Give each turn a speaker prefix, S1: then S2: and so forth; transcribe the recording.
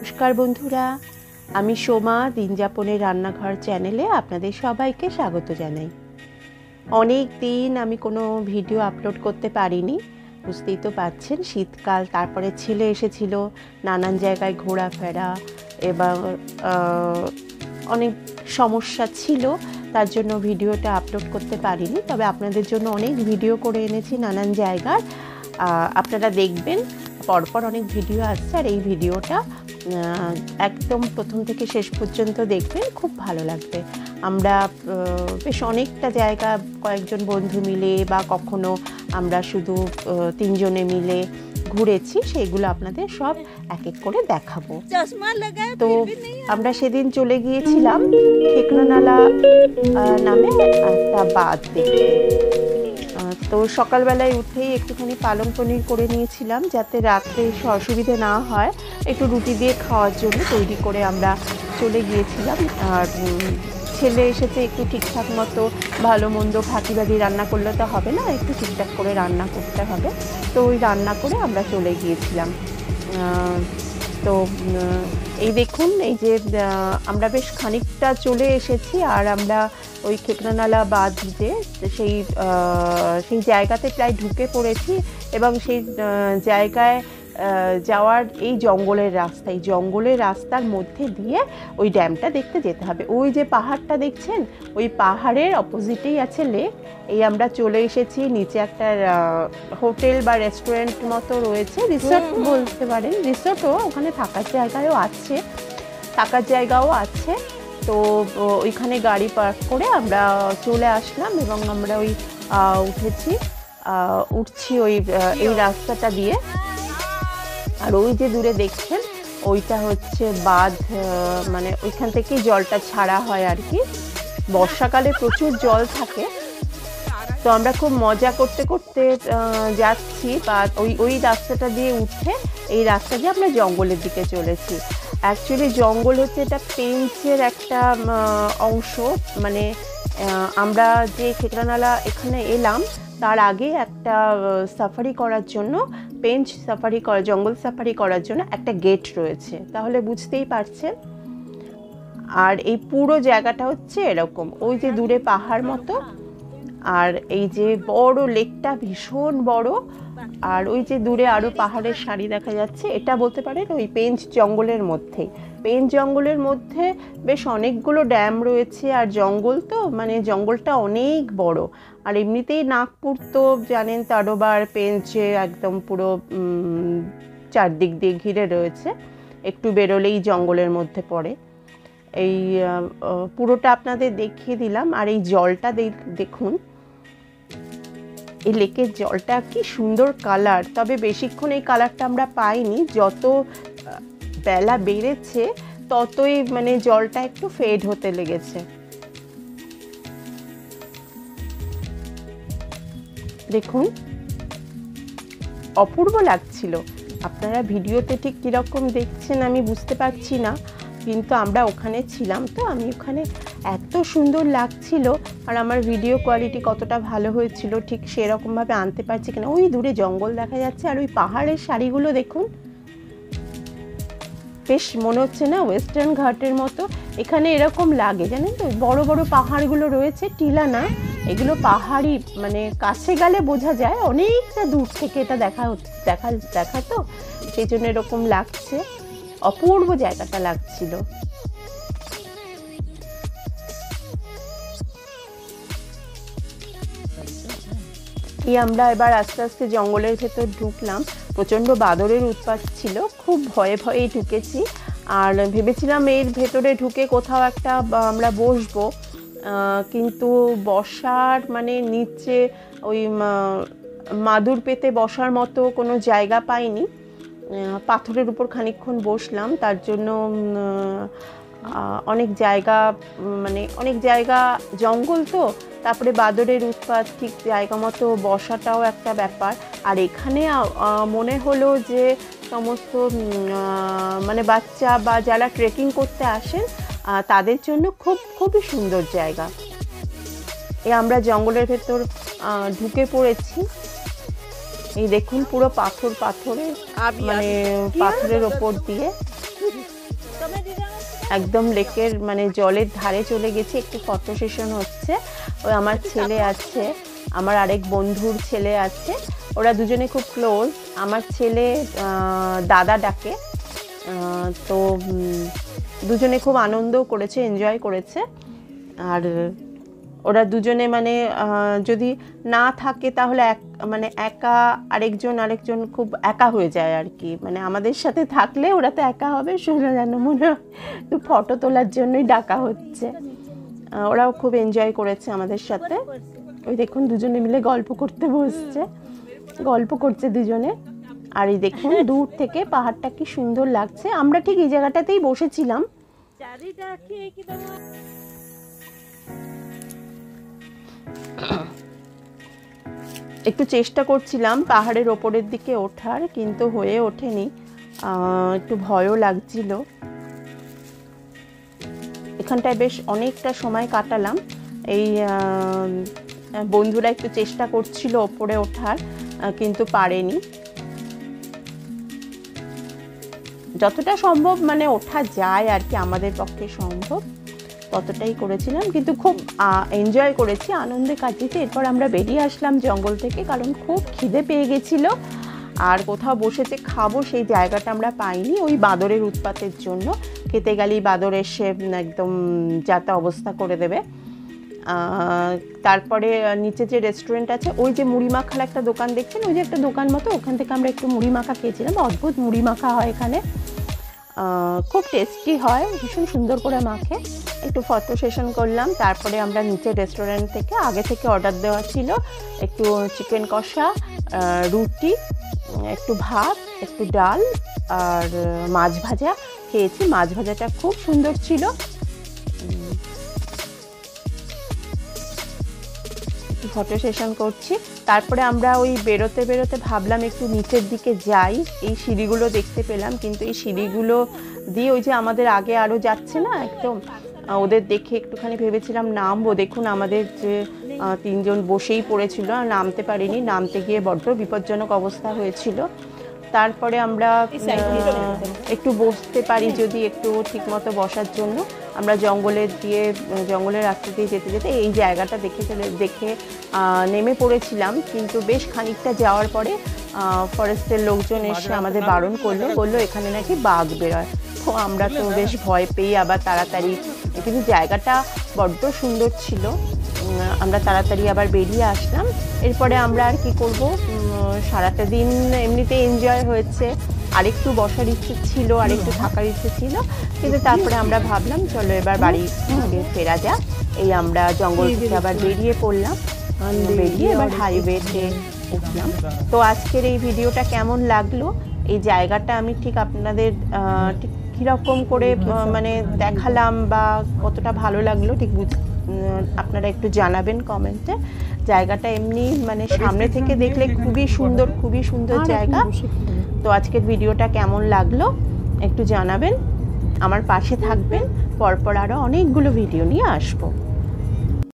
S1: নমস্কার বন্ধুরা, আমি সোমা দিনযাপনের রান্নাঘর চ্যানেলে আপনাদের সবাইকে স্বাগত জানাই। অনেক দিন আমি কোনো ভিডিও আপলোড করতে পারিনি, বুঝতেই তো পারছেন শীতকাল, তারপরে ছেলে এসেছিল, নানান জায়গায় ঘোরাফেরা এবং অনেক সমস্যা ছিল, তার জন্য ভিডিওটা আপলোড করতে পারিনি। তবে আপনাদের জন্য অনেক ভিডিও করে এনেছি নানান জায়গার, আপনারা দেখবেন পরপর অনেক ভিডিও আসছে। আর এই ভিডিওটা একদম প্রথম থেকে শেষ পর্যন্ত দেখবেন, খুব ভালো লাগবে। আমরা বেশ অনেকটা জায়গা কয়েকজন বন্ধু মিলে বা কখনো আমরা শুধু তিনজনে মিলে ঘুরেছি, সেইগুলো আপনাদের সব এক এক করে দেখাবো। তো আমরা সেদিন চলে গিয়েছিলাম খেকনানালা নামে একটা বাঁধ দেখতে। তো সকালবেলায় উঠেই একটুখানি পালং পনির করে নিয়েছিলাম, যাতে রাত্রে অসুবিধে না হয়, একটু রুটি দিয়ে খাওয়ার জন্য তৈরি করে আমরা চলে গিয়েছিলাম। আর ছেলে এসেছে, একটু ঠিকঠাক মতো ভালো মন্দ ফাঁকিবাজি রান্না করলে তো হবে না, একটু ঠিকঠাক করে রান্না করতে হবে। তো ওই রান্না করে আমরা চলে গিয়েছিলাম। তো এই দেখুন, এই যে আমরা বেশ খানিকটা চলে এসেছি, আর আমরা ওই খেকনানালা বাঁধ যে সেই জায়গাতে প্রায় ঢুকে পড়েছি। এবং সেই জায়গায় যাওয়ার এই জঙ্গলের রাস্তার মধ্যে দিয়ে ওই ড্যামটা দেখতে যেতে হবে। ওই যে পাহাড়টা দেখছেন, ওই পাহাড়ের অপোজিটেই আছে লেক। এই আমরা চলে এসেছি, নিচে একটা হোটেল বা রেস্টুরেন্ট মতো রয়েছে, রিসোর্ট বলতে পারেন, রিসোর্টও, ওখানে থাকার জায়গাও আছে। তো ওইখানে গাড়ি পার্ক করে আমরা চলে আসলাম এবং আমরা ওই উঠছি এই রাস্তাটা দিয়ে। আর ওই যে দূরে দেখছেন, ওইটা হচ্ছে বাঁধ, মানে ওইখান থেকেই জলটা ছাড়া হয় আর কি। বর্ষাকালে প্রচুর জল থাকে। তো আমরা খুব মজা করতে করতে যাচ্ছি, বা ওই রাস্তাটা দিয়ে উঠে এই রাস্তা দিয়ে আমরা জঙ্গলের দিকে চলেছি। অ্যাকচুয়ালি জঙ্গল হচ্ছে এটা পেঞ্চের একটা অংশ। মানে আমরা যে খেকনানালা এখানে এলাম, তার আগে একটা সাফারি করার জন্য, জঙ্গল সাফারি করার জন্য একটা গেট রয়েছে, তাহলে বুঝতেই পারছেন। আর এই পুরো জায়গাটা হচ্ছে এরকম, ওই যে দূরে পাহাড় মতো, আর এই যে বড় লেকটা ভীষণ বড়, আর ওই যে দূরে আরো পাহাড়ের সারি দেখা যাচ্ছে। এটা বলতে পারেন ওই পেঞ্চ জঙ্গলের মধ্যে বেশ অনেকগুলো ড্যাম রয়েছে। আর জঙ্গল তো, মানে জঙ্গলটা অনেক বড়। আর এমনিতেই নাগপুর তো জানেন, তারোবার পেঞ্চে একদম পুরো চারদিক দিয়ে ঘিরে রয়েছে, একটু বেরোলেই জঙ্গলের মধ্যে পড়ে। এই পুরোটা আপনাদের দেখিয়ে দিলাম। আর এই জলটা দেখুন, এই লেকের জলটা কি সুন্দর কালার। তবে বেশিক্ষণ এই কালারটা আমরা পাইনি, যত বেলা বেড়েছে ততই মানে জলটা একটু ফেড হতে লেগেছে। দেখুন, অপূর্ব লাগছিল। আপনারা ভিডিওতে ঠিক কিরকম দেখছেন আমি বুঝতে পারছি না, কিন্তু আমরা ওখানে ছিলাম তো, আমি ওখানে এত সুন্দর লাগছিল। আর আমার ভিডিও কোয়ালিটি কতটা ভালো হয়েছিল ঠিক সেরকমভাবে আনতে পারছি কিনা। ওই দূরে জঙ্গল দেখা যাচ্ছে, আর ওই পাহাড়ের সারিগুলো দেখুন, বেশ মনে হচ্ছে না ওয়েস্টার্ন ঘাটের মতো। এখানে এরকম লাগে, জানেন তো, বড় বড় পাহাড়গুলো রয়েছে, টিলা না, এগুলো পাহাড়ি, মানে কাছে গেলে বোঝা যায়, অনেকটা দূর থেকে এটা দেখা তো, সেই জন্য এরকম লাগছে। অপূর্ব জায়গাটা লাগছিল। আমরা এবার আস্তে আস্তে জঙ্গলের ভেতর ঢুকলাম। প্রচণ্ড বাদরের উৎপাত ছিল, খুব ভয়ে ঢুকেছি। আর ভেবেছিলাম এর ভেতরে ঢুকে কোথাও একটা আমরা বসবো, কিন্তু বসার মানে নিচে ওই মাদুর পেতে বসার মতো কোনো জায়গা পাইনি। পাথরের উপর খানিকক্ষণ বসলাম, তার জন্য অনেক জায়গা জঙ্গল তো, তারপরে বাদরের উৎপাত, ঠিক জায়গা মতো বসাটাও একটা ব্যাপার। আর এখানে মনে হলো যে সমস্ত মানে বাচ্চা বা যারা ট্রেকিং করতে আসেন তাদের জন্য খুবই সুন্দর জায়গা। আমরা জঙ্গলের ভেতর ঢুকে পড়েছি। এই দেখুন, পুরো পাথরের মানে পাথরের ওপর দিয়ে একদম লেকের মানে জলের ধারে চলে গেছি, একটু ফটো সেশন হচ্ছে। ওই আমার ছেলে আছে, আমার আরেক বন্ধুর ছেলে আছে, ওরা দুজনে খুব ক্লোজ। আমার ছেলে দাদা ডাকে, তো দুজনে খুব আনন্দ করেছে, এনজয় করেছে। আর ওরা দুজনে মানে যদি না থাকে তাহলে মানে একা আরেকজন খুব একা হয়ে যায় আর কি। মানে আমাদের সাথে থাকলে ওরা তো একা হবে, শোনা যেন মনে হয় ফটো তোলার জন্যই ডাকা হচ্ছে। ওরাও খুব এনজয় করেছে আমাদের সাথে। ওই দেখুন দুজনে মিলে গল্প করতে বসছে, গল্প করছে দুজনে। আর এই দেখুন দূর থেকে পাহাড়টা কি সুন্দর লাগছে। আমরা ঠিক এই জায়গাটাতেই বসেছিলাম। একটু চেষ্টা করছিলাম পাহাড়ের ওপরের দিকে ওঠার, কিন্তু হয়ে ওঠেনি, একটু ভয়ও লাগছিল। এখানটায় বেশ অনেকটা সময় কাটালাম। এই বন্ধুরা একটু চেষ্টা করছিল ওপরে ওঠার, কিন্তু পারেনি। যতটা সম্ভব মানে ওঠা যায় আর কি, আমাদের পক্ষে সম্ভব ততটাই করেছিলাম, কিন্তু খুব এনজয় করেছি, আনন্দে কাটিয়েছি। এরপর আমরা বেরিয়ে আসলাম জঙ্গল থেকে, কারণ খুব খিদে পেয়ে গেছিলো। আর কোথাও বসেছে খাবো সেই জায়গাটা আমরা পাইনি, ওই বাঁদরের উৎপাতের জন্য। খেতে গেলেই বাঁদর এসে একদম যাতা অবস্থা করে দেবে। তারপরে নিচে যে রেস্টুরেন্ট আছে, ওই যে মুড়ি মাখার একটা দোকান দেখছেন, ওই যে একটা দোকান মতো, ওখান থেকে আমরা একটু মুড়ি মাখা খেয়েছিলাম। অদ্ভুত মুড়ি মাখা হয় এখানে, খুব টেস্টি হয়, ভীষণ সুন্দর করে মাখে। একটু ফটো সেশন করলাম। তারপরে আমরা নিচের রেস্টুরেন্ট থেকে আগে থেকে অর্ডার দেওয়া ছিল একটু চিকেন কষা, রুটি, একটু ভাত, একটু ডাল আর মাছ ভাজা খেয়েছি। মাছ ভাজাটা খুব সুন্দর ছিল। ফটো সেশন করছি। তারপরে আমরা ওই বেরোতে বেরোতে ভাবলাম একটু নিচের দিকে যাই। এই সিঁড়িগুলো দেখতে পেলাম, কিন্তু এই সিঁড়িগুলো দিয়ে ওই যে আমাদের আগে আরও যাচ্ছে না একদম, ওদের দেখে একটুখানি ভেবেছিলাম নামবো। দেখুন আমাদের যে তিনজন বসেই পড়েছিল, নামতে পারিনি, নামতে গিয়ে বড্ড বিপজ্জনক অবস্থা হয়েছিল। তারপরে আমরা একটু বসতে পারি যদি, একটু ঠিকমতো বসার জন্য আমরা জঙ্গলের রাস্তা দিয়ে যেতে যেতে এই জায়গাটা দেখে নেমে পড়েছিলাম। কিন্তু বেশ খানিকটা যাওয়ার পরে ফরেস্টের লোকজন এসে আমাদের বারণ বললো এখানে নাকি বাঘ বেরোয়। তো আমরা তো বেশ ভয় পেয়ে আবার তাড়াতাড়ি, কিন্তু জায়গাটা বড্ড সুন্দর ছিল, আমরা তাড়াতাড়ি আবার বেরিয়ে আসলাম। এরপরে আমরা আর কি করব, সারাটা দিন এমনিতে এনজয় হয়েছে, আরেকটু বসার ইচ্ছে ছিল, আরেকটু থাকার ইচ্ছে ছিল, কিন্তু তারপরে আমরা ভাবলাম চলো এবার বাড়ি ফেরা যাক। এই আমরা জঙ্গল থেকে আবার বেরিয়ে পড়লাম, বেরিয়ে এবার হাইওয়েতে উঠলাম। তো আজকের এই ভিডিওটা কেমন লাগলো, এই জায়গাটা আমি ঠিক আপনাদের ঠিক কীরকম করে মানে দেখালাম বা কতটা ভালো লাগলো ঠিক আপনারা একটু জানাবেন কমেন্টে। জায়গাটা এমনি মানে সামনে থেকে দেখলে খুবই সুন্দর জায়গা। তো আজকের ভিডিওটা কেমন লাগলো একটু জানাবেন, আমার পাশে থাকবেন, পরপর আরও অনেকগুলো ভিডিও নিয়ে আসবো।